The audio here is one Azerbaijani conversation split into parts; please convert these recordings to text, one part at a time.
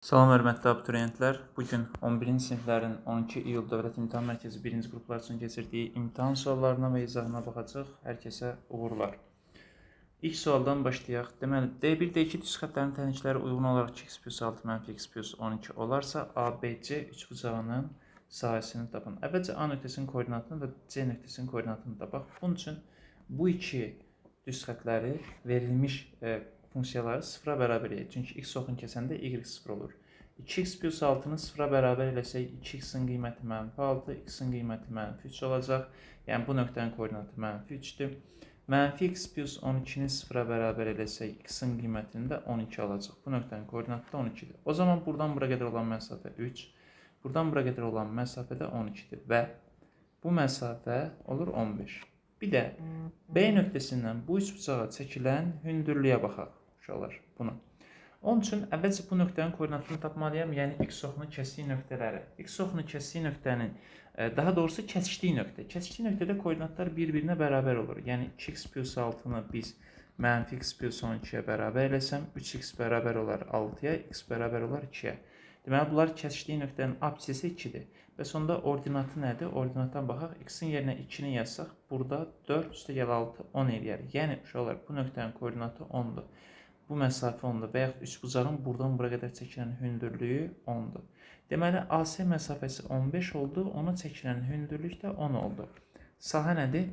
Salam hörmətli abituriyentlər. Bugün 11-ci siniflərin 12 iyul Dövlət İmtahan Mərkəzi 1-ci qruplar üçün keçirdiyi imtahan suallarına və izahına baxacaq. Hər kəsə uğurlar. İlk sualdan başlayaq. Deməli, D1, D2 düz xətlərin tənlikləri uyğun olaraq x plus 6 mənfi x plus 12 olarsa, ABC üçbucağının sahəsini tapın. Əvvəlcə A nöqtəsinin koordinatını və C nöqtəsinin koordinatını tapaq. Bunun üçün bu iki düz xətləri verilmiş funksiyaları sıfıra bərabər edir. Çünki x oxun kəsəndə y sıfır olur. 2x plus 6-nı sıfıra bərabər eləsək, 2x-in qiyməti mənfi 6, x-in qiyməti mənfi 3 olacaq. Yəni, bu nöqtənin koordinatı mənfi 3-dür. Mənfi x plus 12-ni sıfıra bərabər eləsək, x-in qiymətini də 12 alacaq. Bu nöqtənin koordinatı da 12-dir. O zaman buradan bura qədər olan məsafə 3, buradan bura qədər olan məsafə də 12-dir və bu məsafə olur 15. Bir də B nöqtəsindən bu üçbucağa çəkilən hündürlüyə baxaq. Uşaqlar, buna. Onun üçün əvvəlcə bu nöqtənin koordinatını tapmalıyam, yəni x oxunu kəsdiyi nöqtələri. X oxunu kəsdiyi nöqtənin, daha doğrusu kəsişdiyi nöqtə. Kəsişdiyi nöqtədə koordinatlar bir-birinə bərabər olur. Yəni 2x plus 6-nı biz mənfi x plus 12-yə bərabər eləsəm, 3x bərabər olar 6-ya, x bərabər olar 2-yə. Deməli, bunlar kəsişdiyi nöqtənin absisi 2-dir. Və sonda ordinatı nədir? Ordinatdan baxaq, x-in yerinə 2-ni yazsaq, burada 4 üstəgəl 6, 10 eləyər. Yəni, uşaqlar, bu nöqtənin koordinatı 10-dur. Bu məsafə 10-dur və yaxud üçbucağın buradan bura qədər çəkilən hündürlüyü 10-dur. Deməli, AC məsafəsi 15 oldu, ona çəkilən hündürlük də 10 oldu. Sahə nədir?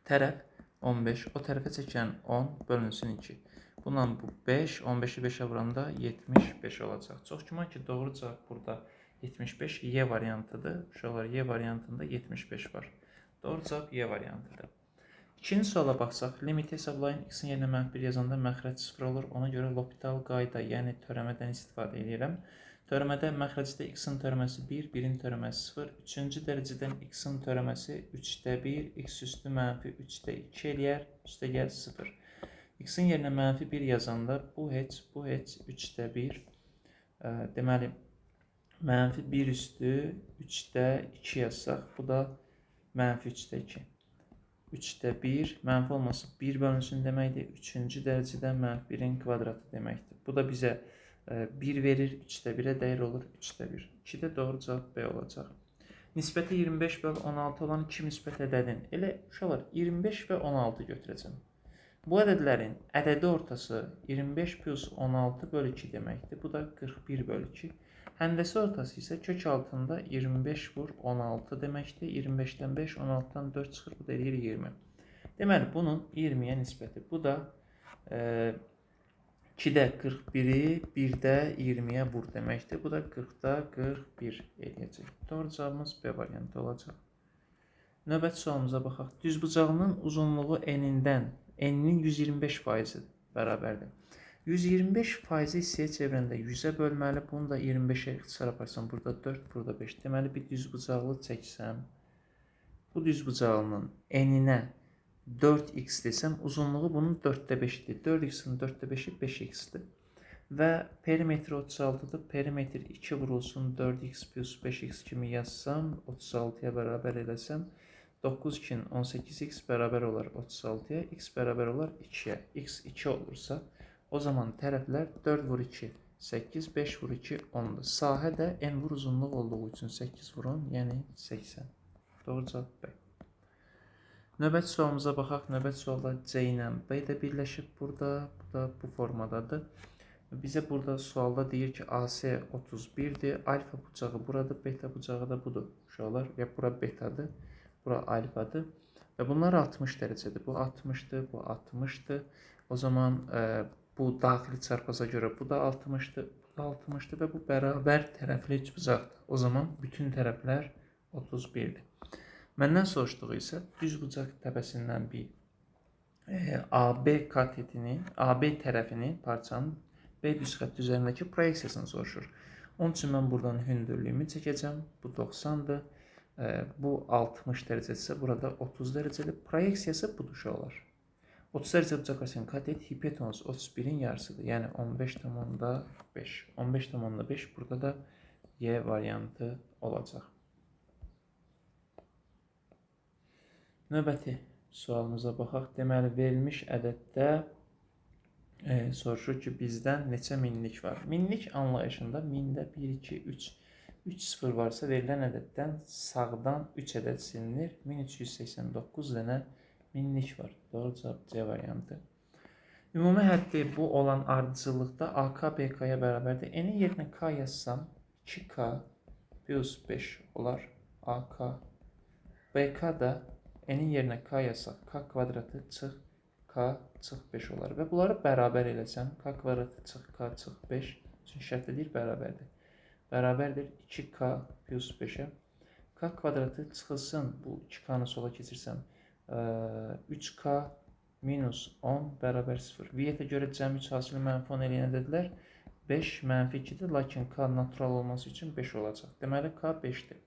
Tərəf 15, o tərəfə çəkilən 10 bölünsün 2. Bundan bu 5, 15-i 5-ə vuranda 75 olacaq. Çox güman ki, doğru cavab burada 75 Y variantıdır. Uşaqlar, Y variantında 75 var. Doğru cavab Y variantıdır. İkinci suala baxsaq, limiti hesablayın, x-in yerinə mənfi 1 yazanda məxrəc 0 olur. Ona görə L'Hopital qayda, yəni törəmədən istifadə edirəm. Törəmədə məxrəcdə x-in törəməsi 1, 1-in törəməsi 0. 3-cü dərəcədən x-in törəməsi 3-də 1, x üstü mənfi 3-də 2 eləyər, üstəgəl 0. X-in yerinə mənfi 1 yazanda bu heç 3-də 1. Deməli, mənfi 1 üstü 3-də 2 yazsaq, bu da mənfi 3-də 2. 3-də 1, mənfi olması 1 bölünsün deməkdir. 3-cü dərəcədən mənfi 1-in kvadratı deməkdir. Bu da bizə 1 verir, 3-də 1-ə dəyər olur, 3-də 1. 2-də doğru cavab B olacaq. Nisbəti 25 böl 16 olan 2 müsbət ədədin. Elə uşaqlar, 25 və 16 götürəcəm. Bu ədədlərin ədədi ortası 25 plus 16 böl 2 deməkdir. Bu da 41 böl 2. Həndəsi ortası isə kök altında 25 vur 16 deməkdir. 25-dən 5, 16-dan 4 çıxır, bu da edir 20. Deməli, bunun 20-yə nisbəti. Bu da 2-də 41-i 1-də 20-yə vur deməkdir. Bu da 40-da 41 eləyəcək. Doğru cavabımız B variantı olacaq. Növbəti sualımıza baxaq. Düzbucağının uzunluğu N-nin 125% bərabərdir. 125% hissəyə çevirəndə 100-ə bölməli, bunu da 25-ə ixtisar aparsam, burada 4, burada 5. Deməli, bir düzbucaqlı çəksəm, bu düzbucağının N-inə 4x desəm, uzunluğu bunun 4-də 5-dir. 4x-in 4-də 5-i 5x-dir. Və perimetri 36-dır. Perimetr 2 vurulsun 4x plus 5x kimi yazsam, 36-ya bərabər eləsəm, 9 2-nin 18x bərabər olar 36-ya, x bərabər olar 2-yə. X 2 olursa, o zaman tərəflər 4 vur 2, 8, 5 vur 2, 10-dur. Sahə də n vur uzunluq olduğu üçün 8 vur 10, yəni 80. Doğru cavab B. Növbəti sualımıza baxaq. Növbəti sualda C ilə B də birləşib burada. Bu da bu formadadır. Bizə burada sualda deyir ki, AC 31-dir. Alfa bucağı buradır, beta bucağı da budur. Uşaqlar, ya bura betadır, bura alfadır. Və bunlar 60 dərəcədir. Bu 60-dır, bu 60-dır. O zaman bu daxili çarpaza görə bu da 60-dır, bu da 60-dır və bu bərabər tərəfli üçbucaqdır. O zaman bütün tərəflər 31-dir. Məndən soruşduğu isə düzbucaq təpəsindən bir AB katetini, AB tərəfini, parçanın B düz xətti üzərindəki proyeksiyasını soruşur. Onun üçün mən buradan hündürlüyümü çəkəcəm. Bu 90-dır. Bu 60 dərəcədirsə, burada 30 dərəcəli. Proyeksiyası budur uşaqlar. 30 dərəcə bucaqlasın katet hipotenuz 31-in yarısıdır. Yəni 15,5. 15,5 burada da Y variantı olacaq. Növbəti sualımıza baxaq. Deməli, verilmiş ədəddə soruşur ki, bizdən neçə minlik var? Minlik anlayışında mində 1, 2, 3, 3 sıfır varsa verilən ədəddən sağdan 3 ədəd silinir. 1389 dənə minlik var. Doğru cavab C variantı. Ümumi həddi bu olan ardıcıllıqda AK BK-ya bərabərdir. N-in yerinə K yazsam 2K plus 5 olar AK. BK da N-in yerinə K yazsaq K kvadratı çıx K çıx 5 olar. Və bunları bərabər eləsəm K kvadratı çıx K çıx 5 üçün şərt edir bərabərdir. Bərabərdir 2K plus 5-ə. K kvadratı çıxılsın, bu 2K-nı sola keçirsəm 3K minus 10 bərabər 0. Viyyətə görə cəmi 3 hasili mənfi 10 eləyən dedilər. 5 mənfi 2-dir, lakin K natural olması üçün 5 olacaq. Deməli, K 5-dir.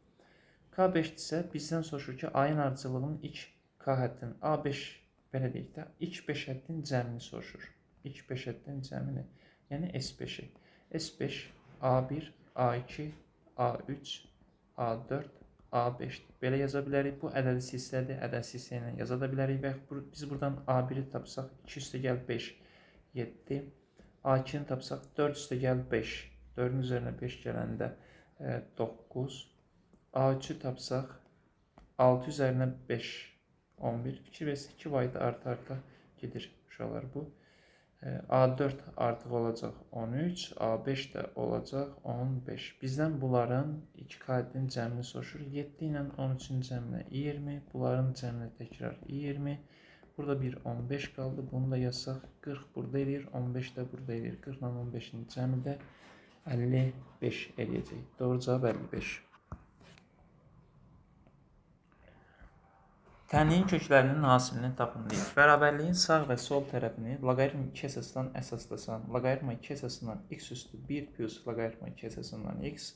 K 5-dirsə, bizdən soruşur ki, ayın ardıcıllığının ilk K həddinin A5 belə deyək də, ilk 5 həddin cəmini soruşur. İlk 5 həddin cəmini, yəni S5-i. S5, A1, A2, A3, A4, A5-dir. Belə yaza bilərik. Bu ədədi silsilədir. Ədəd silsilə ilə yaza da bilərik və biz buradan A1-i tapsaq 2 üstə gəl 5, 7. A2-ni tapsaq 4 üstə gəl 5. 4-ün üzərinə 5 gələndə 9. A3-ü tapsaq 6 üzərinə 5, 11. Fikir versiniz 2 vayda arta gedir uşaqlar bu. A4 artıq olacaq 13, A5 də olacaq 15. Bizdən bunların 2K həddinin cəmini soruşur. 7 ilə 13-ün cəminə 20, bunların cəminə təkrar 20. Burada bir 15 qaldı. Bunu da yazsaq 40 burada eləyir, 15 də burada eləyir. 40 ilə 15-in cəmi də 55 eləyəcək. Doğru cavab 55. Tənliyin köklərinin hasilini tapın deyir. Bərabərliyin sağ və sol tərəfini loqaritm 2 əsasından əsasdasan, loqaritm 2 əsasından x üstü 1 plus loqaritm 2 əsasından x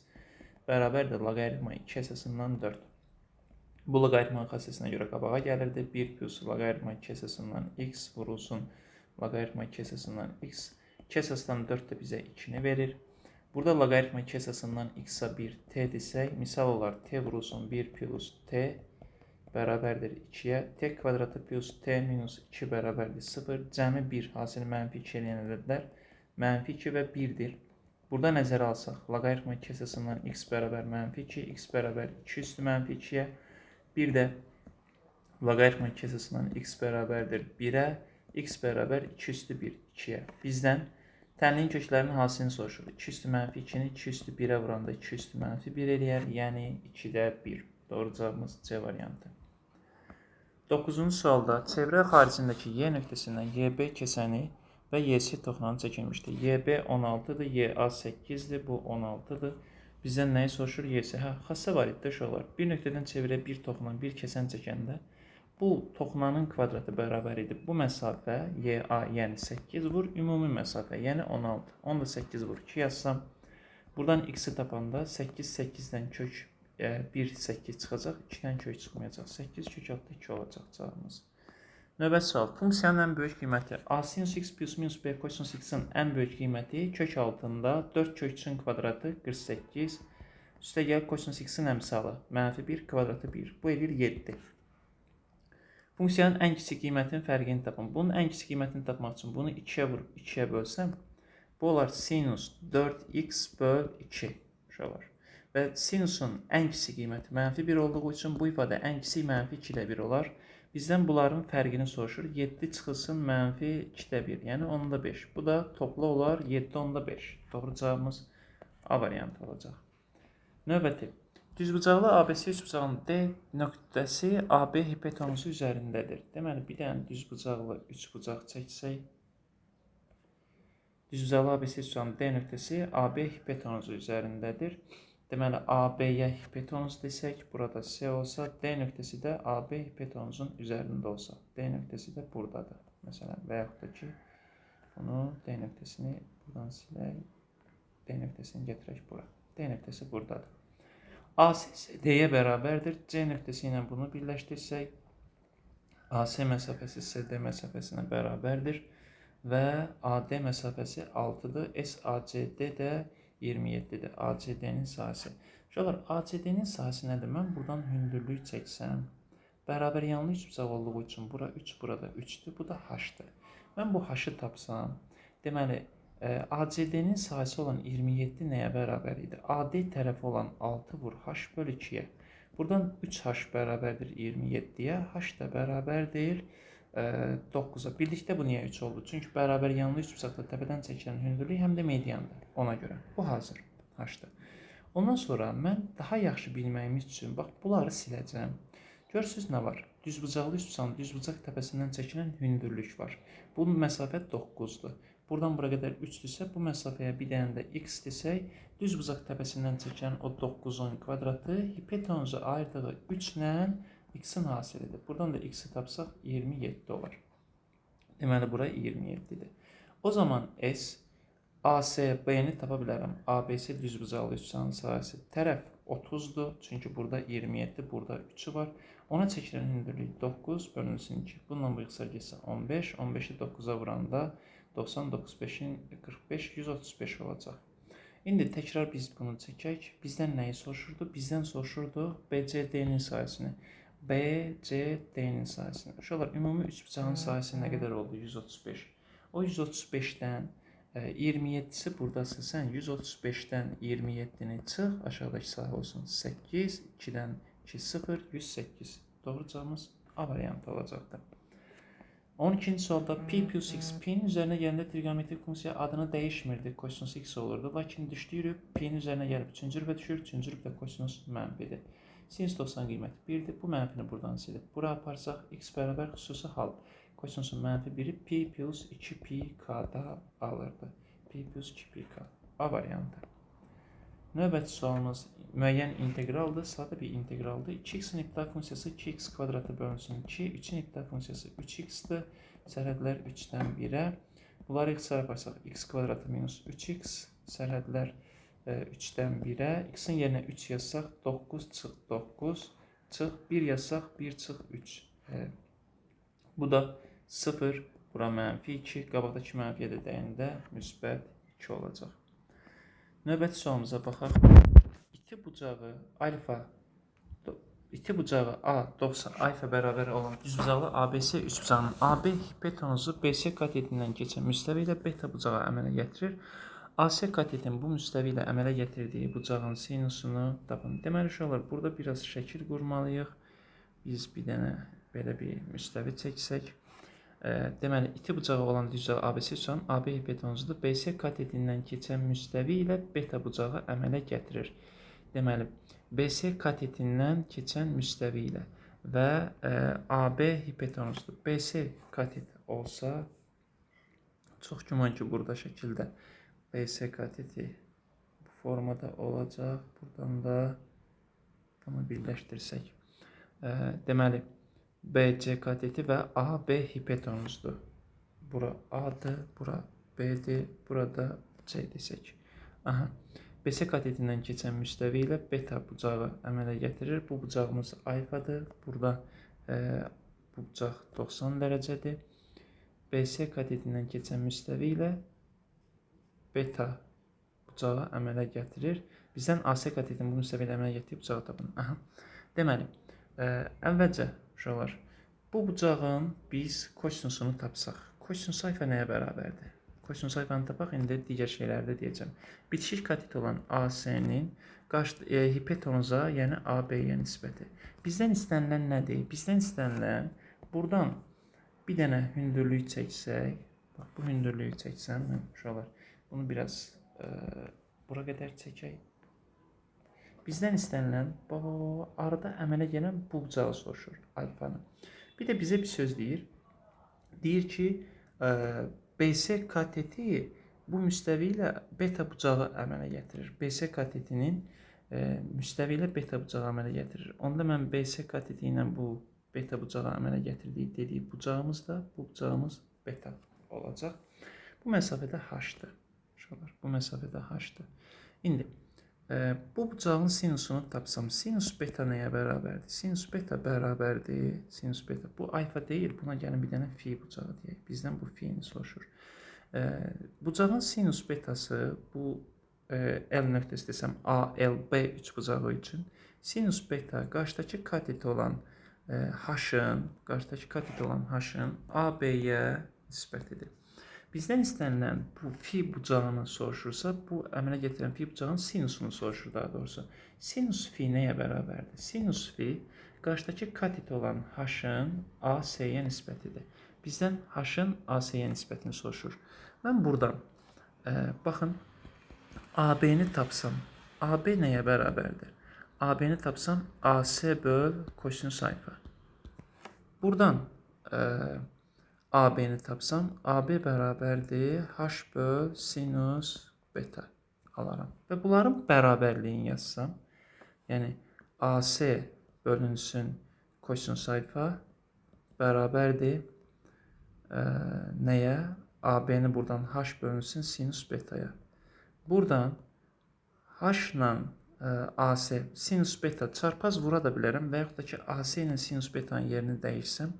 bərabərdir loqaritm 2 əsasından 4. Bu loqaritmin xassəsinə görə qabağa gəlirdi. 1 plus loqaritm 2 əsasından x vurulsun loqaritm 2 əsasından x. 2 əsasdan 4 də bizə 2-ni verir. Burada loqaritm 2 əsasından x-a 1 t desək, misal olar t vurulsun 1 plus t bərabərdir 2-yə. T kvadratı plus t minus 2 bərabərdir 0. Cəmi 1 hasili mənfi 2 eləyən ədədlər mənfi 2 və 1-dir. Burada nəzərə alsaq, loqaritm 2 əsasından x bərabər mənfi 2, x bərabər 2 üstü mənfi 2-yə. Bir də loqaritm 2 əsasından x bərabərdir 1-ə, x bərabər 2 üstü 1, 2-yə. Bizdən tənliyin köklərinin hasilini soruşur. 2 üstü mənfi 2-ni 2 üstü 1-ə vuranda 2 üstü mənfi 1 eləyər, yəni 2-də 1. Doğru cavabımız C variantı. 9-cu sualda çevrə xaricindəki Y nöqtəsindən YB keçəni və YC toxunanı çəkilmişdir. YB 16-dır, YA 8-dir, bu 16-dır. Bizdən nəyi soruşur? YC. Xassə variantda uşaqlar. Bir nöqtədən çevrəyə bir toxunan, bir kəsən çəkəndə bu toxunanın kvadratı bərabər edib. Bu məsafə YA, yəni 8 vur, ümumi məsafə, yəni 16. 10 da 8 vur, 2 yazsam. Buradan x-i tapanda 8, 8-dən kök 1, 8 çıxacaq, 2-dən kök çıxmayacaq. 8 kök altında 2 olacaq cavabımız. Növbəti sual. Funksiyanın ən böyük qiyməti A sinus x plus minus B kosinus x-in ən böyük qiyməti kök altında 4 kök 3-ün kvadratı 48. Üstə gəl kosinus x-in əmsalı mənfi 1 kvadratı 1. Bu edir 7. Funksiyanın ən kiçik qiymətinin fərqini tapın. Bunun ən kiçik qiymətini tapmaq üçün bunu 2-yə vurub 2-yə bölsəm, bu olar sinus 4x böl 2 uşaqlar. Və sinusun ən kiçik qiyməti mənfi 1 olduğu üçün bu ifadə ən kiçik mənfi 2-də 1 olar. Bizdən bunların fərqini soruşur. 7 çıxılsın mənfi 2-də 1, yəni 10-da 5. Bu da topla olar 7 10-da 5. Doğru cavabımız A variantı olacaq. Növbəti. Düzbucaqlı ABC üçbucağının D nöqtəsi AB hipotenuzu üzərindədir. Deməli, bir dənə düzbucaqlı üçbucaq çəksək, düzbucaqlı ABC üçbucağının D nöqtəsi AB hipotenuzu üzərindədir. Deməli, AB-yə hipotenuz desək, burada C olsa, D nöqtəsi də AB hipotenuzun üzərində olsa. D nöqtəsi də buradadır. Məsələn, və yaxud da ki, bunu D nöqtəsini buradan silək, D nöqtəsini gətirək bura. D nöqtəsi buradadır. AC D-yə bərabərdir. C nöqtəsi ilə bunu birləşdirsək, AC məsafəsi CD məsafəsinə bərabərdir və AD məsafəsi 6-dır. SACD də 27-dir. ACD-nin sahəsi. Uşaqlar, ACD-nin sahəsi nədir? Mən buradan hündürlük çəksəm, bərabər yanlı üçbucaq olduğu üçün bura 3, burada 3-dür, bu da H-dır. Mən bu H-ı tapsam, Deməli, ACD-nin sahəsi olan 27 nəyə bərabər idi? AD tərəfi olan 6 vur h bölü 2-yə. Buradan 3h bərabərdir 27-yə. H da bərabərdir 9-a. Bildikdə bu niyə 3 oldu? Çünki bərabər yanlı üçbucaqda təpədən çəkilən hündürlük həm də mediandır. Ona görə. Bu hazır. H-dır. Ondan sonra mən daha yaxşı bilməyimiz üçün bax bunları siləcəm. Görürsüz nə var? Düzbucaqlı üçbucağın düzbucaq təpəsindən çəkilən hündürlük var. Bunun məsafə 9-dur. Buradan bura qədər 3-dürsə, bu məsafəyə bir dənə də x desək, düzbucaq təpəsindən çəkilən o 9-un kvadratı hipotenuzu ayırdığı 3 ilə x-in hasilidir. Buradan da x-i tapsaq 27 olar. Deməli, bura 27-dir. O zaman S, AC, B-ni tapa bilərəm. ABC düzbucaqlı üçbucağın sahəsi. Tərəf 30-dur. Çünki burada 27, burada 3-ü var. Ona çəkilən hündürlük 9 bölünsün 2. Bununla bu ixtisar getsə 15. 15-i 9-a vuranda 99, 5-in 45, 135 olacaq. İndi təkrar biz bunu çəkək. Bizdən nəyi soruşurdu? Bizdən soruşurdu BCD-nin sahəsini. BCD-nin sahəsini. Uşaqlar, ümumi üçbucağın sahəsi nə qədər oldu? 135. O 135-dən 27-si buradasa sən 135-dən 27-ni çıx, aşağıdakı sahə olsun 8, 2-dən 2, 0, 108. Doğru cavabımız A variantı olacaqdır. 12-ci sualda P plus X, P-nin üzərinə gələndə trigonometrik funksiya adını dəyişmirdi, kosinus X olurdu. Lakin düşdüyürük, P-nin üzərinə gəlib 3-cü rübə düşür, 3-cü rübdə kosinus mənfidir. Sinus 90 qiyməti 1-dir, bu mənfini buradan silib. Bura aparsaq, X bərabər xüsusi hal. Kosinusun mənfi 1-i P plus 2pK'da alırdı. P plus 2pK. A variantı. Növbəti sualımız müəyyən inteqraldır, sadə bir inteqraldır. 2x-in iptal funksiyası 2x kvadratı bölünsün 2, 3-in iptal funksiyası 3x-dir. Sərhədlər 3-dən 1-ə. Bunları ixtisar yaparsaq x kvadratı minus 3x, sərhədlər 3-dən 1-ə. X-in yerinə 3 yazsaq 9 çıx 9, çıx 1 yazsaq 1 çıx 3. Bu da 0, bura mənfi 2, qabaqdakı mənfiyə də dəyəndə müsbət 2 olacaq. Növbəti sualımıza baxaq. İti bucağı A 90 alfa bərabər olan düzbucaqlı ABC üçbucağının AB hipotenuzu BC katetindən keçən müstəvi ilə beta bucağı əmələ gətirir. AC katetin bu müstəvi ilə əmələ gətirdiyi bucağın sinusunu tapın. Deməli uşaqlar, burada biraz şəkil qurmalıyıq. Biz bir dənə belə bir müstəvi çəksək. Deməli, iti bucağı olan düzbucağı ABC üçün AB hipotenuzudur. BC katetindən keçən müstəvi ilə beta bucağı əmələ gətirir. Deməli, BC katetindən keçən müstəvi ilə və AB hipotenuzudur. BC katet olsa, çox güman ki, burada şəkildə BC kateti bu formada olacaq. Buradan da bunu birləşdirsək. Deməli, BC kateti və AB hipotenuzudur. Bura A'dır, bura B'dir, burada C desək. BC katetindən keçən müstəvi ilə beta bucağı əmələ gətirir. Bu bucağımız alfadır. Burada bu bucaq 90 dərəcədir. BC katetindən keçən müstəvi ilə beta bucağı əmələ gətirir. Bizdən AC katetinin bu müstəvi ilə əmələ gətirdiyi bucağı tapın. Deməli, əvvəlcə uşaqlar, bu bucağın biz kosinusunu tapsaq. Kosinus alfa nəyə bərabərdir? Kosinus alfanı tapaq, indi digər şeyləri də deyəcəm. Bitişik katet olan AC-nin hipotenuza, yəni AB-yə nisbəti. Bizdən istənilən nədir? Bizdən istənilən, buradan bir dənə hündürlük çəksək, bax, bu hündürlüyü çəksəm, uşaqlar, bunu biraz bura qədər çəkək. Bizdən istənilən, arada əmələ gələn bu bucağı soruşur, alfanı. Bir də bizə bir söz deyir. Deyir ki, BC kateti bu müstəvi ilə beta bucağı əmələ gətirir. BC katetinin müstəvi ilə beta bucağı əmələ gətirir. Onda mən BC kateti ilə bu beta bucağı əmələ gətirdiyi dediyi bucağımız da, bu bucağımız beta olacaq. Bu məsafədə h-dır. Bu məsafədə h-dır. İndi, bu bucağın sinusunu tapsam, sinus beta nəyə bərabərdir? Sinus beta bərabərdir. Sinus beta. Bu alfa deyil. Buna gəlin bir dənə fi bucağı deyək. Bizdən bu fiini soruşur. Bucağın sinus betası, bu L nöqtəsi desəm ALB üçbucağı üçün sinus beta qarşıdakı kateti olan h-ın AB-yə nisbətidir. Bizdən istənilən bu fi bucağını soruşursa, bu əmələ gətirən fi bucağının sinusunu soruşur daha doğrusu. Sinus fi nəyə bərabərdir? Sinus fi qarşıdakı katet olan h-ın AC-yə nisbətidir. Bizdən h-ın AC-yə nisbətini soruşur. Mən buradan, baxın, AB-ni tapsam, AB nəyə bərabərdir? AB-ni tapsam, AC böl kosinus alfa. Buradan AB-ni tapsam, AB bərabərdir h böl sinus beta alaram. Və bunların bərabərliyini yazsam, yəni AC bölünsün kosinus alfa bərabərdir nəyə? AB-ni buradan h bölünsün sinus betaya. Buradan h ilə AC, sinus beta çarpaz vura da bilərəm və yaxud da ki, AC ilə sinus betanın yerini dəyirsəm,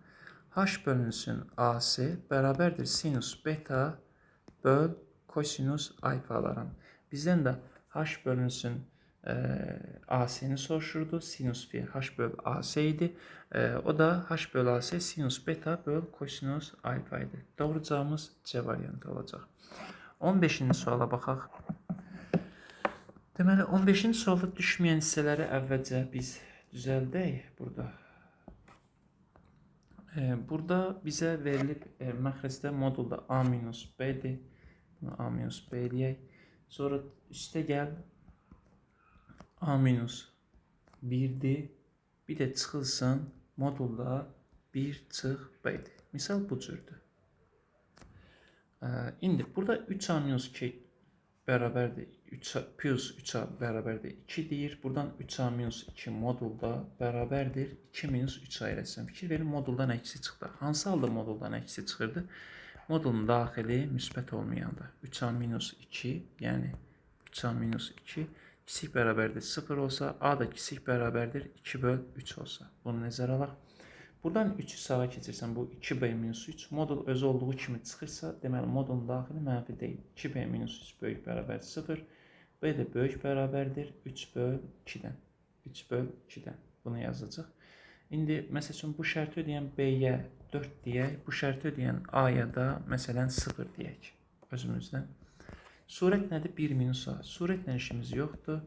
h bölünsün AC bərabərdir sinus beta böl kosinus alfa alaram. Bizdən də h bölünsün AC-ni soruşurdu. Sinus fi h böl AC idi. O da h böl AC sinus beta böl kosinus alfa idi. Doğru cavabımız C variantı olacaq. 15-ci suala baxaq. Deməli, 15-ci sualda düşməyən hissələri əvvəlcə biz düzəldək burada. Burada bizə verilib məxrəcdə modulda A minus B-dir. Bunu A minus B deyək. Sonra üstə gəl A minus 1-dir. Bir də çıxılsın modulda 1 çıx B-dir. Misal bu cürdür. İndi burada 3A minus 2 bərabərdir. 3 plus 3A bərabərdir 2 deyir. Buradan 3A minus 2 modulda bərabərdir 2 minus 3A eləsəm. Fikir verin, moduldan əksi çıxdı. Hansı halda moduldan əksi çıxırdı? Modulun daxili müsbət olmayanda. 3A minus 2, yəni 3A minus 2 kiçik bərabərdir 0 olsa, A da kiçik bərabərdir 2 böl 3 olsa. Bunu nəzərə alaq. Buradan 3'ü sağa keçirsən, bu 2b minus 3. Modul özü olduğu kimi çıxırsa, deməli modulun daxili mənfi deyil. 2b minus 3 böyük bərabər 0. B də böyük bərabərdir 3 böl 2-dən. 3 böl 2-dən. Bunu yazacaq. İndi, məsəl üçün, bu şərti ödəyən B-yə 4 deyək. Bu şərti ödəyən A-ya da, məsələn, 0 deyək. Özümüzdən. Surət nədir? 1 minus A. Surətlə işimiz yoxdur.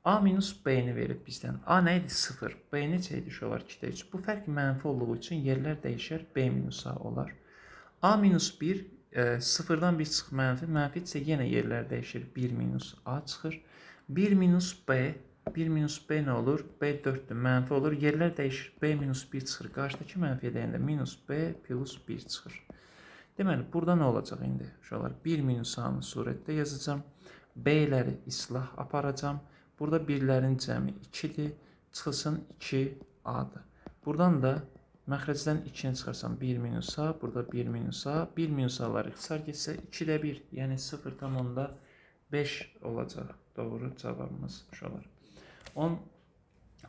A minus B-ni verib bizdən. A nə idi? 0. B necə idi? Şu olar 2-də 3. Bu fərq mənfi olduğu üçün yerlər dəyişər. B minus A olar. A minus 1, 0-dan 1 çıx mənfi. Mənfi isə yenə yerlər dəyişir. 1 minus A çıxır. 1 minus B. 1 minus B nə olur? B 4-dür. Mənfi olur. Yerlər dəyişir. B minus 1 çıxır. Qarşıdakı mənfiyə dəyəndə minus B plus 1 çıxır. Deməli, burada nə olacaq indi? Şu olar 1 minus A-nı surətdə yazacağım. B-ləri islah aparacağım. Burada birlərin cəmi 2-dir. Çıxılsın 2A-dır. Buradan da məxrəcdən 2-ni çıxarsam 1 minus A. Burada 1 minus A. 1 minus A-ları ixtisar getsə 2-də 1. Yəni 0,5 olacaq. Doğru cavabımız şu olar.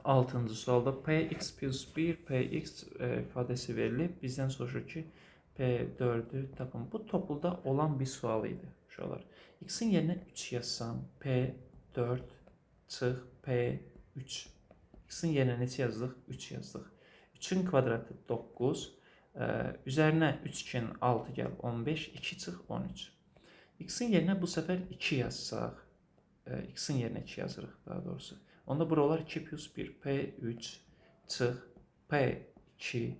16-cı sualda Px plus 1, Px ifadəsi verilib. Bizdən soruşur ki, P4'ü tapın. Bu topulda olan bir sual idi. Şu olar. X'in yerinə 3 yazsam P4 çıx P3. X'in yerinə neçə yazdıq? 3 yazdıq. 3'ün kvadratı 9. Üzərinə 3 2'nin 6 gəl 15. 2 çıx 13. X'in yerinə bu səfər 2 yazsaq. X'in yerinə 2 yazırıq daha doğrusu. Onda bura olar 2 plus 1. P3 çıx P2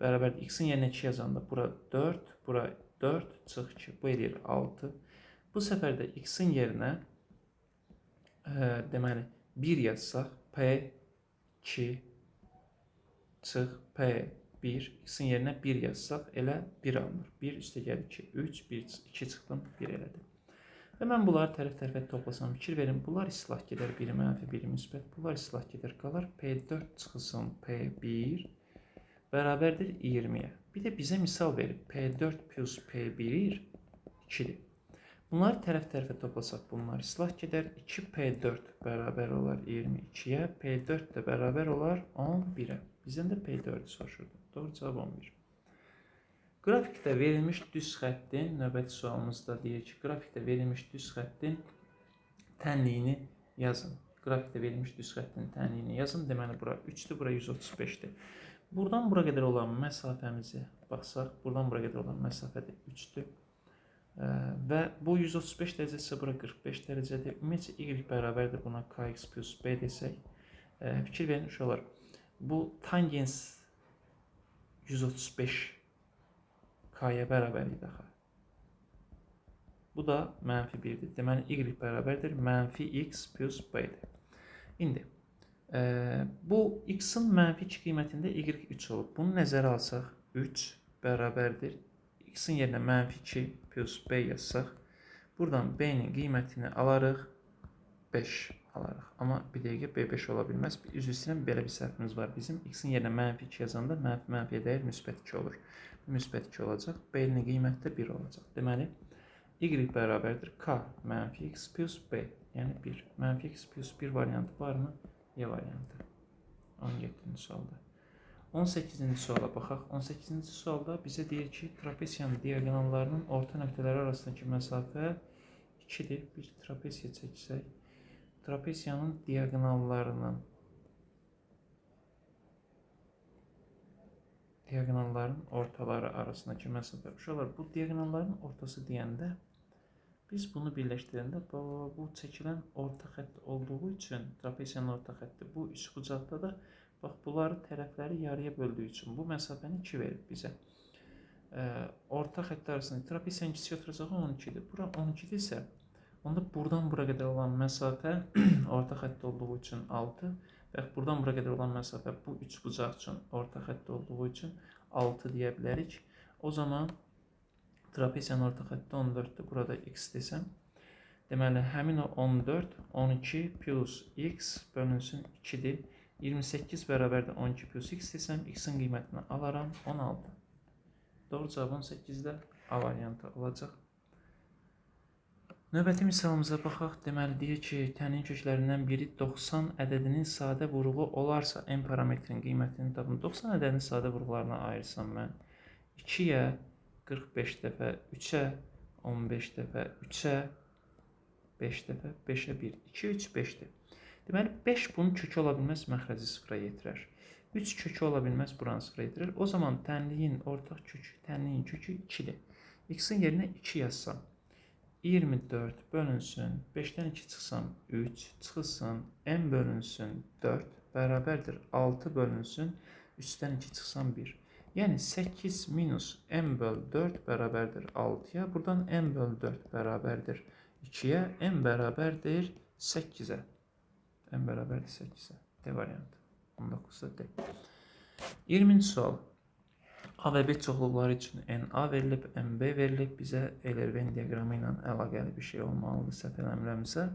bərabərdir. X'in yerinə 2 yazanda bura 4. Bura 4 çıx 2. Bu edir 6. Bu səfər də X'in yerinə deməli 1 yazsaq P2 çıx P1 X'in yerinə 1 yazsaq elə 1 alınır. 1 üstə gəlir 2, 3, 1, 2 çıxdım 1 elədi. Və mən bunları tərəf-tərəfə toplasam, fikir verin, bunlar islah gedər, biri mənfi, biri müsbət. Bunlar islah gedər, qalar P4 çıxılsın P1 bərabərdir 20-yə. Bir də bizə misal verib, P4 plus P1 2-dir. Bunları tərəf-tərəfə toplasaq, bunlar islah gedər. 2P4 bərabər olar 22-yə, P4 də bərabər olar 11-ə. Bizdən də P4'ü soruşurdu. Doğru cavab 11. Qrafikdə verilmiş düz xəttin, növbəti sualımızda deyir ki, qrafikdə verilmiş düz xəttin tənliyini yazın. Qrafikdə verilmiş düz xəttin tənliyini yazın. Deməli, bura 3-dür, bura 135-dir. Buradan bura qədər olan məsafəmizi baxsaq, buradan bura qədər olan məsafə də 3-dür. Və bu 135 dərəcəsə bura 45 dərəcədir. Ümumiyyətcə y bərabərdir buna kx plus b desək. Fikir verin uşaqlar. Bu tangens 135 k-yə bərabər idi axı. Bu da mənfi 1-dir. Deməli y bərabərdir mənfi x plus b-dir. İndi bu x-in mənfi 2 qiymətində y 3 olub. Bunu nəzərə alsaq 3 bərabərdir. X-in yerinə mənfi 2 plus b yazsaq, buradan b-nin qiymətini alarıq, 5 alarıq. Amma bir dəqiqə b5 ola bilməz. Üzr istəyirəm, belə bir səhvimiz var bizim. X-in yerinə mənfi 2 yazanda mənfiyə dəyər müsbət 2 olur. Müsbət 2 olacaq, b-nin qiyməti də 1 olacaq. Deməli, y bərabərdir k mənfi x plus b, yəni 1. Mənfi x plus 1 variantı varmı? Y variantı. 17-ci sualda. 18-ci suala baxaq. 18-ci sualda bizə deyir ki, trapesiyanın diagonallarının orta nöqtələri arasındakı məsafə 2-dir. Bir trapesiya çəksək, trapesiyanın diagonallarının ortaları arasındakı məsafə. Uşaqlar, bu diagonalların ortası deyəndə biz bunu birləşdirəndə bu çəkilən orta xətt olduğu üçün trapesiyanın orta xətti bu üçbucaqda da bax, bunları tərəfləri yarıya böldüyü üçün bu məsafəni 2 verir bizə. Orta xətt arasında trapesiyanın kiçik oturacaq 12-dir. Bura 12-dirsə, onda buradan bura qədər olan məsafə orta xətt olduğu üçün 6 və buradan bura qədər olan məsafə bu üçbucaq üçün orta xətt olduğu üçün 6 deyə bilərik. O zaman trapesiyanın orta xətti 14-dür. Burada x desəm, deməli, həmin o 14, 12 plus x bölünsün 2-dir. 28 bərabərdir 12 plus x desəm, x-in qiymətini alaram 16. Doğru cavab 18-də A variantı olacaq. Növbəti misalımıza baxaq. Deməli, deyir ki, tənin köklərindən biri 90 ədədinin sadə vuruğu olarsa, n parametrin qiymətini tapın. 90 ədədinin sadə vuruqlarına ayırsam mən 2-yə 45 dəfə, 3-ə 15 dəfə, 3-ə 5 dəfə, 5-ə 1, 2, 3, 5-dir. Deməli, 5 bunun kökü ola bilməz, məxrəci sıfıra yetirər. 3 kökü ola bilməz, buranı sıfıra yetirər. O zaman tənliyin ortaq kökü, tənliyin kökü 2-dir. X-in yerinə 2 yazsam, 24 bölünsün, 5-dən 2 çıxsam 3, çıxılsın, n bölünsün 4, bərabərdir 6 bölünsün, 3-dən 2 çıxsam 1. Yəni 8 minus n böl 4 bərabərdir 6-ya, buradan n böl 4 bərabərdir 2-yə, n bərabərdir 8-ə. N bərabərdir 8-ə. D variantı. 19-da D. 20-ci sual. A və B çoxluqları üçün NA verilib, NB verilib. Bizə Euler-Venn diaqramı ilə əlaqəli bir şey olmalıdır, səhv eləmirəmsə.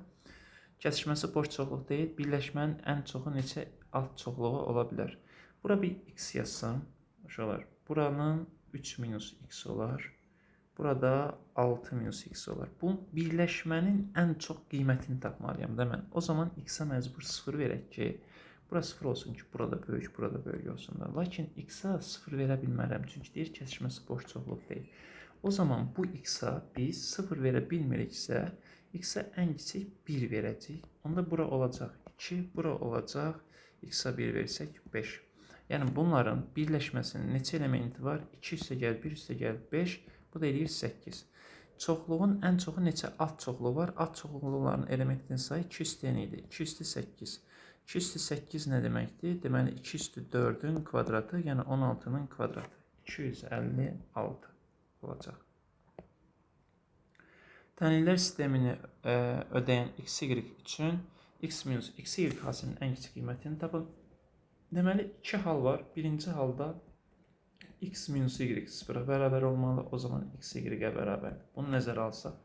Kəsişməsi boş çoxluq deyil. Birləşmənin ən çoxu neçə alt çoxluğu ola bilər? Bura bir x yazsam, uşaqlar, buranın 3 minus x olar. Burada 6 minus x olar. Bu birləşmənin ən çox qiymətini tapmalıyam da mən. O zaman x-ə məcbur 0 verək ki, bura 0 olsun ki, burada böyük, burada böyük olsun da. Lakin x-ə 0 verə bilmərəm. Çünki deyir kəsişməsi boş çoxluq deyil. O zaman bu x-ə biz 0 verə bilmiriksə, x-ə ən kiçik 1 verəcək. Onda bura olacaq 2, bura olacaq x-ə 1 versək 5. Yəni bunların birləşməsinin neçə elementi var? 2 üstəgəl 1 üstəgəl 5. Bu da eləyir 8. Çoxluğun ən çoxu neçə alt çoxluğu var? Alt çoxluqların elementinin sayı 2 üstə n idi. 2 üstə 8. 2 üstə 8 nə deməkdir? Deməli 2 üstə 4-ün kvadratı, yəni 16-nın kvadratı. 256 olacaq. Tənliklər sistemini ödəyən xy üçün x minus xy hasilinin ən kiçik qiymətini tapın. Deməli 2 hal var. Birinci halda x minus y sıfıra bərabər olmalı. O zaman x y-ə bərabərdir. Bunu nəzərə alsaq,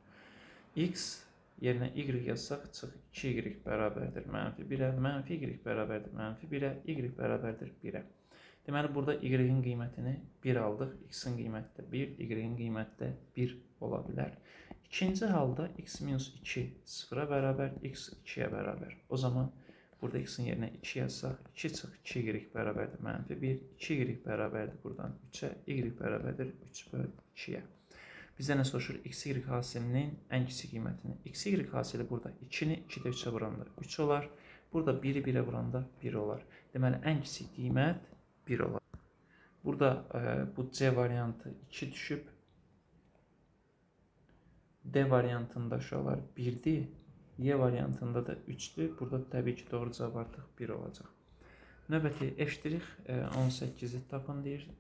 x yerinə y yazsaq, çıx 2y bərabərdir mənfi 1-ə, mənfi y bərabərdir mənfi 1-ə, y bərabərdir 1-ə. Deməli, burada y-in qiymətini 1 aldıq, x-in qiyməti də 1, y-in qiyməti də 1 ola bilər. İkinci halda x minus 2 sıfıra bərabər, x 2-yə bərabər. O zaman burada x-in yerinə 2 yazsaq, 2 çıx 2y bərabərdir mənfi 1, 2y bərabərdir buradan 3-ə, y bərabərdir 3 böl 2-yə. Bizdə nə soruşur? Xy hasilinin ən kiçik qiymətini. Xy hasili burada 2-ni 2-də 3-ə vuranda 3 olar. Burada 1-i 1-ə vuranda 1 olar. Deməli, ən kiçik qiymət 1 olar. Burada bu C variantı 2 düşüb. D variantında uşaqlar 1-dir. Y variantında da 3-dür. Burada təbii ki, doğru cavab artıq 1 olacaq. Növbəti f'-18-i tapın deyir.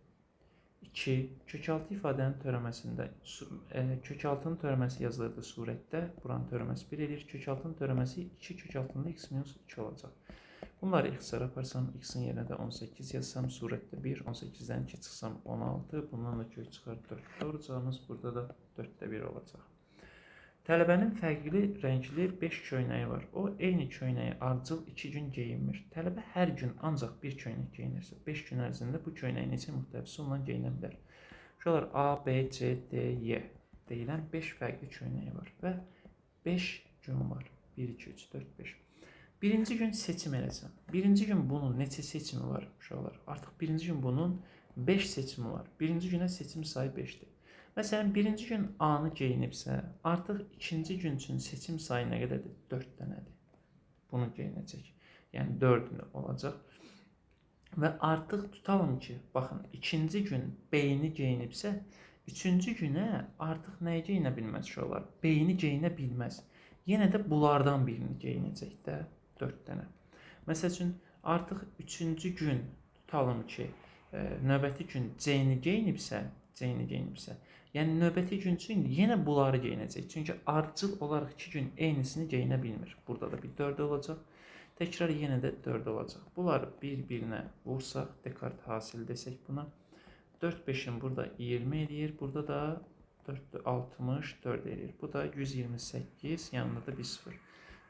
2. Kökaltı ifadənin törəməsində kökaltının törəməsi yazılırdı surətdə. Buranın törəməsi 1 edir. Kökaltının törəməsi 2 kökaltında x-2 olacaq. Bunları ixtisara aparsam, x-in yerinə də 18 yazsam, surətdə 1, 18-dən 2 çıxsam 16, bundan da kök çıxar 4. Doğru cavabımız burada da 4-də 1 olacaq. Tələbənin fərqli rəngli 5 köynəyi var. O, eyni köynəyi ardıcıl 2 gün geyinmir. Tələbə hər gün ancaq bir köynək geyinirsə, 5 gün ərzində bu köynəyi neçə müxtəlif üsulla geyinə bilər? Şuralar A, B, C, D, Y deyilən 5 fərqli köynəyi var və 5 gün var. 1, 2, 3, 4, 5. Birinci gün seçim eləsəm. Birinci gün bunun neçə seçimi var uşaqlar? Artıq birinci gün bunun 5 seçimi var. Birinci günə seçim sayı 5-dir. Məsələn, birinci gün A-nı geyinibsə, artıq ikinci gün üçün seçim sayı nə qədərdir? 4 dənədir. Bunu geyinəcək. Yəni 4 olacaq. Və artıq tutalım ki, baxın, ikinci gün B-ni geyinibsə, üçüncü günə artıq nəyi geyinə bilməz uşaqlar? B-ni geyinə bilməz. Yenə də bunlardan birini geyinəcək də 4 dənə. Məsəl üçün, artıq üçüncü gün tutalım ki, növbəti gün C-ni geyinibsə, yəni növbəti gün üçün yenə bunları geyinəcək. Çünki ardıcıl olaraq 2 gün eynisini geyinə bilmir. Burada da bir 4 olacaq. Təkrar yenə də 4 olacaq. Bunları bir-birinə vursaq, Descartes hasil desək buna. 4, 5'in burada 20 edir. Burada da 4, 64 edir. Bu da 128. Yanında da bir 0.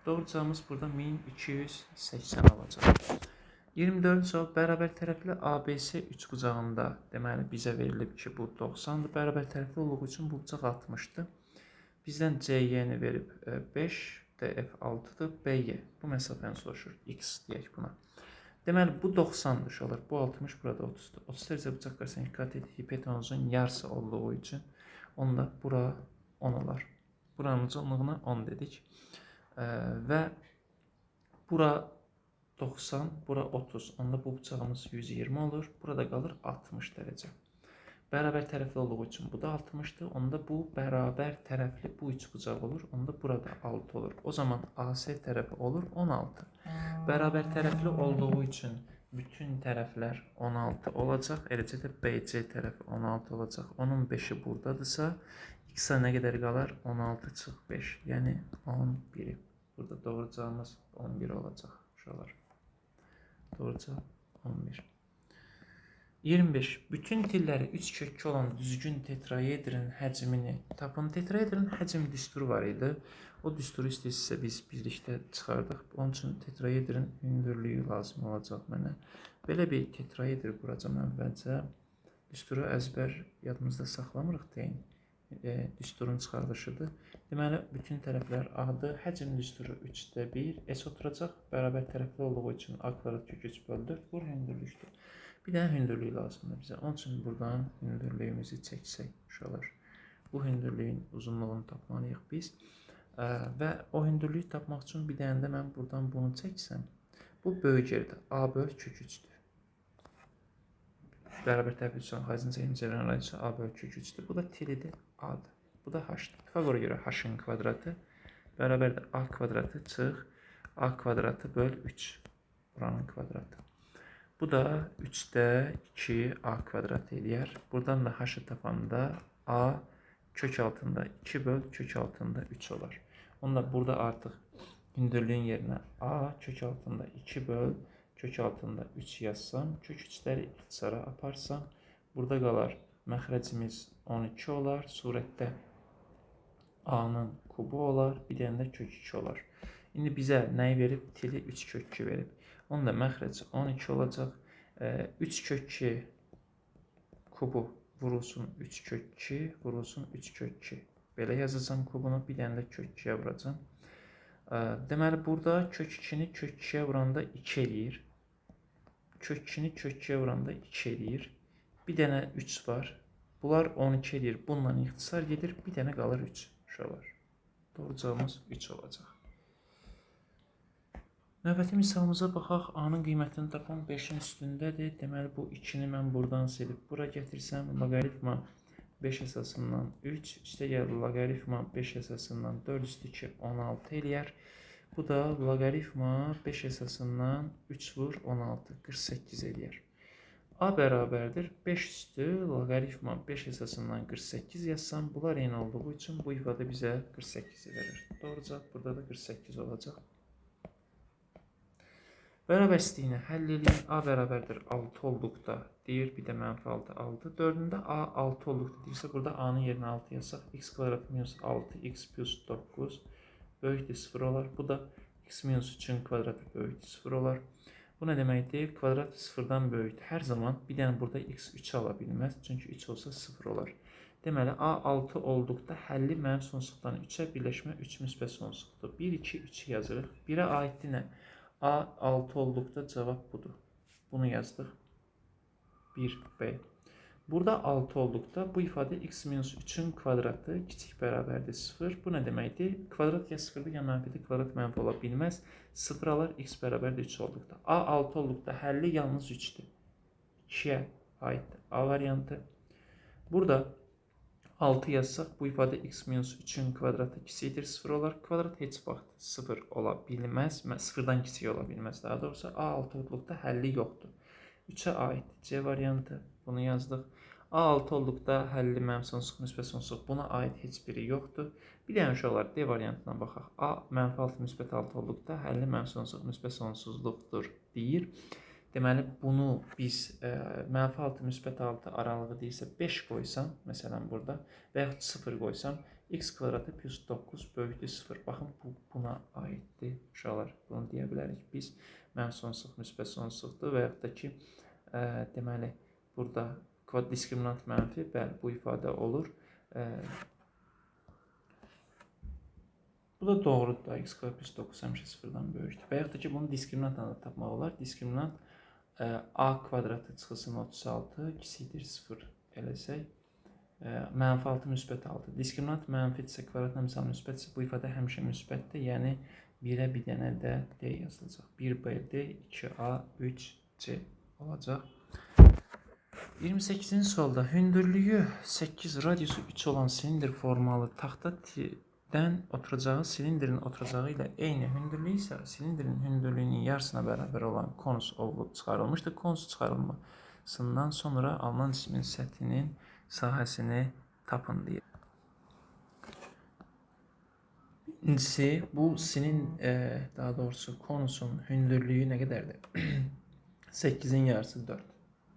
Doğru cavabımız burada 1280 olacaq. 24 cavab bərabər tərəfli ABC 3 bucağında. Deməli, bizə verilib ki, bu 90-dır. Bərabər tərəfli olduğu üçün bu bucaq 60-dır. Bizdən CY-ni verib 5, DF 6-dır, BY. Bu məsafəni soruşur. X deyək buna. Deməli, bu 90-dır uşaqlar. Bu 60, burada 30-dur. 30 dərəcə bucaq qarşısında katet hipotenuzun yarısı olduğu üçün onda bura 10 olar. Buranın uzunluğuna 10 dedik. Və bura 90, bura 30. Onda bu bucağımız 120 olur. Burada qalır 60 dərəcə. Bərabər tərəfli olduğu üçün bu da 60'dır. Onda bu bərabər tərəfli bu üç bucaq olur. Onda burada 6 olur. O zaman AC tərəfi olur 16. Bərabər tərəfli olduğu üçün bütün tərəflər 16 olacaq. Eləcə də BC tərəfi 16 olacaq. Onun 5'i buradadırsa, X-a nə qədər qalar? 16 çıx 5. Yəni 11'i. Burada doğru cavabımız 11 olacaq uşaqlar. Doğru cavab 11. 25. Bütün tilləri 3 kökü olan düzgün tetraedrin həcmini tapın. Tetraedrin həcm düsturu var idi. O düsturu istəyirsə biz birlikdə çıxardıq. Onun üçün tetraedrin hündürlüyü lazım olacaq mənə. Belə bir tetraedr quracam əvvəlcə. Düsturu əzbər yadımızda saxlamırıq deyin. Düsturun çıxarılışıdır. Deməli, bütün tərəflər A-dır. Həcm düsturu 3'də 1. S oturacaq. Bərabər tərəfli olduğu üçün A kvadrat kök 3 bölü 4 vur hündürlükdür. Bir dənə hündürlük lazımdır bizə. Onun üçün buradan hündürlüyümüzü çəksək uşaqlar. Bu hündürlüyün uzunluğunu tapmalıyıq biz. Və o hündürlüyü tapmaq üçün bir dənə də mən buradan bunu çəksəm, bu böyük yerdə A bölü kök 3'dür. Bərabər tərəfli üçün xaricinə incələnən radiusu A bölü kök 3'dür. Bu da tilidir, A-dır. Bu da H-dır. Pifagora görə H-ın kvadratı bərabərdir A kvadratı çıx A kvadratı böl 3. Buranın kvadratı. Bu da 3'də 2 A kvadratı eləyər. Buradan da H-ı tapanda A kök altında 2 böl kök altında 3 olar. Onda burada artıq hündürlüyün yerinə A kök altında 2 böl kök altında 3 yazsam, kök 3'ləri ixtisara aparsam, burada qalar məxrəcimiz 12 olar, surətdə A-nın kubu olar, bir dənə də kök 2 olar. İndi bizə nəyi verib? Tili 3 kök 2 verib. Onda məxrəc 12 olacaq. 3 kök 2 kubu vurulsun 3 kök 2, vurulsun 3 kök 2. Belə yazacağım kubunu, bir dənə də kök 2'yə vuracağım. Deməli, burada kök 2'ni kök 2'yə vuranda 2 eləyir. Kök 2'ni kök 2'yə vuranda 2 eləyir. Bir dənə 3 var. Bunlar 12 eləyir. Bununla ixtisar gedir. Bir dənə qalır 3. Şuralar. Doğru cavabımız 3 olacaq. Növbəti misalımıza baxaq. A-nın qiymətini tapan 5'in üstündədir. Deməli, bu 2'ni mən buradan silib bura gətirsəm, loqaritma 5 əsasından 3 üstə gəl loqaritma 5 əsasından 4 üstə 2 16 eləyər. Bu da loqaritma 5 əsasından 3 vur 16 48 eləyər. A bərabərdir 5 üstü loqaritma 5 əsasından 48 yazsam, bunlar eyni olduğu üçün bu ifadə bizə 48 verir. Doğru cavab burada da 48 olacaq. Bərabərsizliyini həll edin. A bərabərdir 6 olduqda deyir, bir də -6 6. 4-ündə A 6 olduqda deyirsə, burada A-nın yerinə 6 yazsaq, x kvadrat minus 6x plus 9 böyükdür 0 olar. Bu da x minus 3-ün kvadratı böyükdür 0 olar. Bu nə deməkdir? Kvadrat 0-dan böyükdür. Hər zaman bir dənə burada x 3 ala bilməz. Çünki 3 olsa 0 olar. Deməli, A 6 olduqda həlli mənim sonsuzluqdan 3-ə birləşmə 3 müsbət sonsuzluqdur. 1, 2, 3 yazırıq. 1-ə aiddir nə? A 6 olduqda cavab budur. Bunu yazdıq. 1B. Burada 6 olduqda bu ifadə x minus 3-ün kvadratı kiçik bərabərdir 0. Bu nə deməkdir? Kvadrat ya 0-dır, ya mənfidir. Kvadrat mənfi ola bilməz. 0 alır x bərabərdir 3 olduqda. A 6 olduqda həlli yalnız 3-dür. 2-yə aiddir. A variantı. Burada 6 yazsaq, bu ifadə x minus 3-ün kvadratı kiçikdir 0 olar. Kvadrat heç vaxt 0 ola bilməz. 0-dan kiçik ola bilməz. Daha doğrusu A6 olduqda həlli yoxdur. 3-ə aid C variantı. Bunu yazdıq. A6 olduqda həlli mənim sonsuzluq, müsbət sonsuzluq. Buna aid heç biri yoxdur. Bir dənə uşaqlar D variantına baxaq. A -6 müsbət 6 olduqda həlli mənim sonsuzluq, müsbət sonsuzluqdur deyir. Deməli, bunu biz -6 müsbət 6 aralığı deyirsə 5 qoysam, məsələn burada, və yaxud 0 qoysam, x kvadratı plus 9 böyükdür 0. Baxın, bu buna aiddir. Uşaqlar, bunu deyə bilərik biz. Mənim sonsuzluq, müsbət sonsuzluqdur və yaxud da ki, deməli, burada diskriminant mənfi, bəli, bu ifadə olur. Bu da doğrudur da, x kvadrat plus 9 həmişə 0-dan böyükdür. Və yaxud da ki, bunu diskriminantla da tapmaq olar. Diskriminant A kvadratı çıxılsın 36, kiçikdir 0 eləsək, -6 müsbət 6. Diskriminant mənfidirsə, kvadratla misal müsbətsə, bu ifadə həmişə müsbətdir, yəni 1-ə bir dənə də D yazılacaq. 1B-D, 2A, 3C olacaq. 28-ci sualda hündürlüyü 8, radiusu 3 olan silindir formalı taxtadan oturacağı silindrin oturacağı ilə eyni hündürlüyü isə silindrin hündürlüyünün yarısına bərabər olan konus olub çıxarılmışdır. Konus çıxarılmasından sonra alınan cismin səthinin sahəsini tapın deyir. Birincisi, bu daha doğrusu konusun hündürlüyü nə qədərdir? 8-in yarısı 4.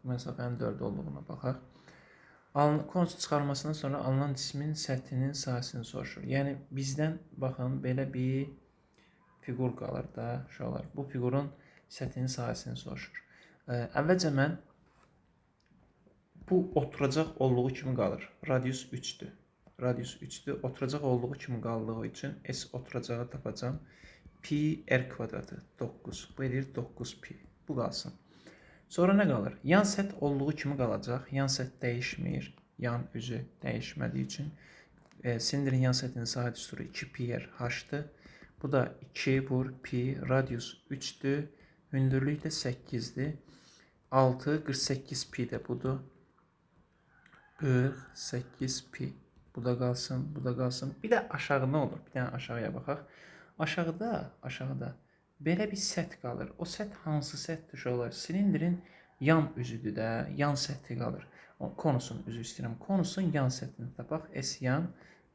Məsafənin 4 olduğuna baxaq. Konus çıxarmasından sonra alınan cismin səthinin sahəsini soruşur. Yəni, bizdən, baxın, belə bir fiqur qalır da, uşaqlar. Bu fiqurun səthinin sahəsini soruşur. Əvvəlcə mən bu oturacaq olduğu kimi qalır. Radius 3-dür. Radius 3-dür. Oturacaq olduğu kimi qaldığı üçün S oturacağı tapacam. Pi R kvadratı 9. Bu edir 9 pi. Bu qalsın. Sonra nə qalır? Yan səth olduğu kimi qalacaq. Yan səth dəyişmir. Yan üzü dəyişmədiyi üçün. Silindrin yan səthinin sahə düsturu 2 pi r h-dır. Bu da 2 vur pi, radius 3-dür. Hündürlük də 8-dir. 6, 48 pi də budur. 48 pi. Bu da qalsın, bu da qalsın. Bir də aşağı nə olur? Bir dənə aşağıya baxaq. Aşağıda belə bir səth qalır. O səth hansı səthdir uşaqlar? Silindrin yan üzüdür də, yan səthi qalır. Konusun üzü istəyirəm. Konusun yan səthini tapaq. S yan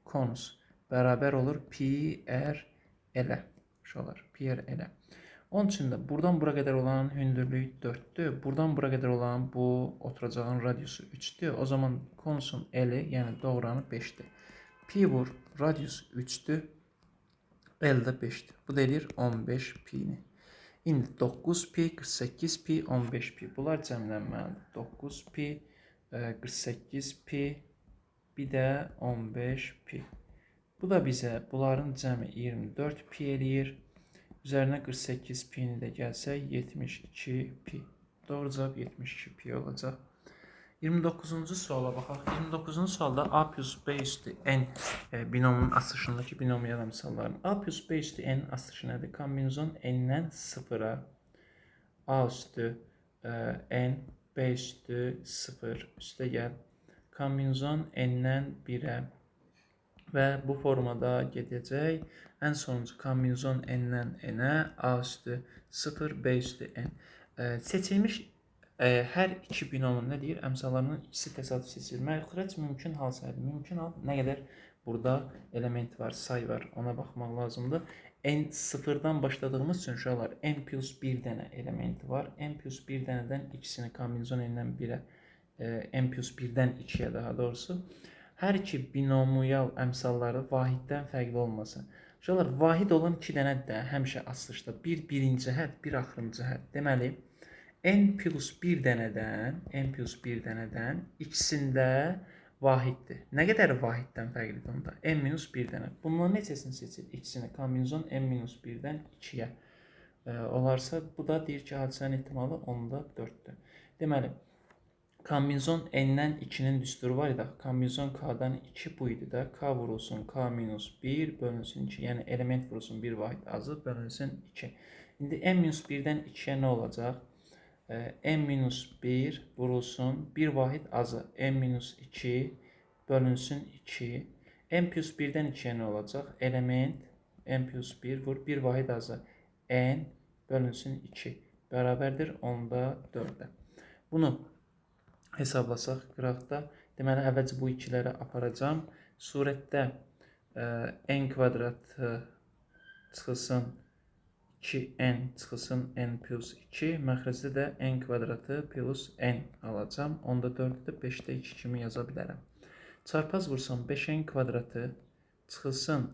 konus bərabər olur pi r elə. Uşaqlar, pi r elə. Onun üçün də buradan bura qədər olan hündürlük 4-dür. Buradan bura qədər olan bu oturacağın radiusu 3-dür. O zaman konusun eli, yəni doğranı 5-dir. Pi vur, radius 3-dür. L də 5-dir. Bu da eləyir 15 pi-ni. İndi 9 pi, 48 pi, 15 pi. Bunlar cəmlənməlidir. 9 pi, 48 pi, bir də 15 pi. Bu da bizə bunların cəmi 24 pi eləyir. Üzərinə 48 pi-ni də gəlsək 72 pi. Doğru cavab 72 pi olacaq. 29-cu suala baxaq. 29-cu sualda A plus B üstü N binomunun asışındakı binomial misalların. A plus B üstü N asışı nədir? Kombinizon N-dən 0-a A üstü N, B üstü 0 üstə gəl. kombinezon n-dən 1-ə və bu formada gedəcək. Ən sonuncu kombinezon n-dən n-ə, a üstü 0, b üstü n. Seçilmiş hər iki binomun nə deyir? Əmsallarının ikisi təsadüf seçilir. Məxrəc mümkün hal sayıdır. Mümkün hal nə qədər burada element var, say var, ona baxmaq lazımdır. N sıfırdan başladığımız üçün uşaqlar n plus 1 dənə elementi var. N plus 1 dənədən ikisini kombinezon n-dən 1-ə, n plus 1-dən 2-yə daha doğrusu. Hər iki binomial əmsalları vahiddən fərqli olmasın. Uşaqlar, vahid olan 2 dənə də həmişə açılışda bir birinci hədd, bir axırıncı hədd. Deməli, n plus 1 dənədən ikisində vahiddir. Nə qədər vahiddən fərqlidir onda? N minus 1 dənə. Bunların neçəsini seçir? İkisini. Kombinezon n minus 1-dən 2-yə olarsa, bu da deyir ki, hadisənin ehtimalı 10-da 4-dür. Deməli, kombinezon n-dən 2-nin düsturu var idi. Kombinezon k-dan 2 bu idi də. K vurulsun k minus 1 bölünsün 2. Yəni, element vurulsun 1 vahid azı bölünsün 2. İndi n minus 1-dən 2-yə nə olacaq? N minus 1 vurulsun 1 vahid azı n minus 2 bölünsün 2. N plus 1-dən 2-yə nə olacaq? Element n plus 1 vur 1 vahid azı n bölünsün 2 bərabərdir 10-da 4-də. Bunu hesablasaq qıraqda. Deməli, əvvəlcə bu ikiləri aparacam. Surətdə n kvadratı çıxılsın 2n çıxılsın n plus 2. Məxrəcdə də n kvadratı plus n alacam. 10-da 4-də 5-də 2 kimi yaza bilərəm. Çarpaz vursam 5n kvadratı çıxılsın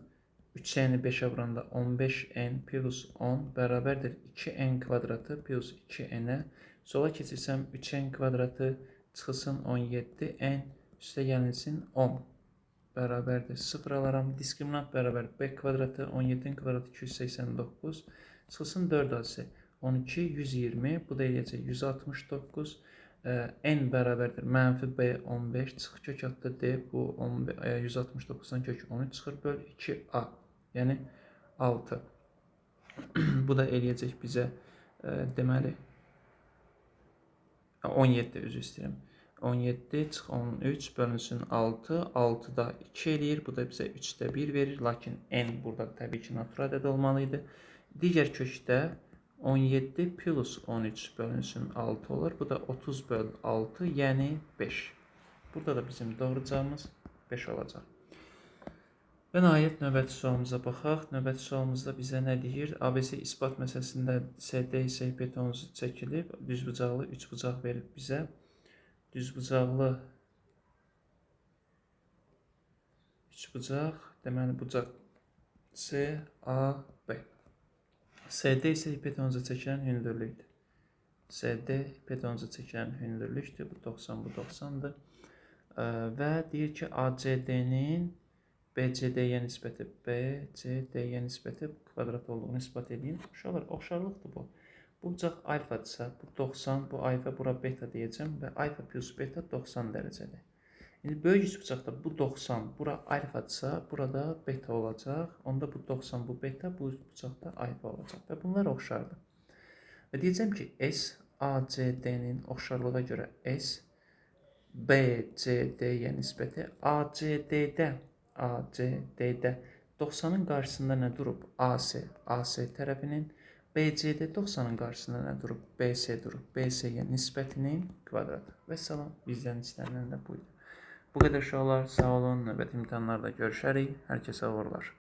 3n-i 5-ə vuranda 15n plus 10 bərabərdir 2n kvadratı plus 2n-ə. Sola keçirsəm 3n kvadratı çıxılsın 17n üstə gəlinsin 10 bərabərdir 0 alaram. Diskriminant bərabər b kvadratı 17n kvadratı 289 çıxılsın 4 azı 12, 120, bu da eləyəcək 169, n bərabərdir mənfi b 15, çıx kök atdı d, bu 169-dan kök 13 çıxır, böl 2a, yəni 6. Bu da eləyəcək bizə deməli 17, üzr istəyirəm. 17 çıx 13 bölünsün 6, 6-da 2 eləyir, bu da bizə 3-də 1 verir, lakin n burada təbii ki natural ədəd olmalıydı. Digər kökdə 17 plus 13 bölünsün 6 olur. Bu da 30 böl 6, yəni 5. Burada da bizim doğru cavabımız 5 olacaq. Və nəhayət növbəti sualımıza baxaq. Növbəti sualımızda bizə nə deyir? ABC isbat məsələsində CD isə hipotenozu çəkilib, düzbucaqlı 3 bucaq verib bizə. Düzbucaqlı 3 bucaq, deməli bucaq C, A, B. CD isə hipotenoza çəkilən hündürlükdür. CD hipotenoza çəkilən hündürlükdür. Bu 90, bu 90-dır. Və deyir ki, ACD-nin BCD-yə nisbəti BCD-yə nisbəti kvadrat olduğunu isbat edin. Uşaqlar, oxşarlıqdır bu. Bu bucaq alfadırsa, bu 90, bu alfa, bura beta deyəcəm və alfa plus beta 90 dərəcədir. İndi böyük üçbucaqda bu 90, bura alfadırsa, burada beta olacaq. Onda bu 90, bu beta, bu üçbucaqda alfa olacaq. Və bunlar oxşardır. Və deyəcəm ki, S, ACD-nin oxşarlığa görə S, BCD-yə nisbəti ACD-də 90-ın qarşısında nə durub? AC tərəfinin, BCD 90-ın qarşısında nə durub? BC durub. BC-yə nisbətinin kvadratı. Və salam, bizdən istənilən də buydu. Bu qədər uşaqlar, sağ olun, növbəti imtahanlarda görüşərik. Hər kəsə uğurlar.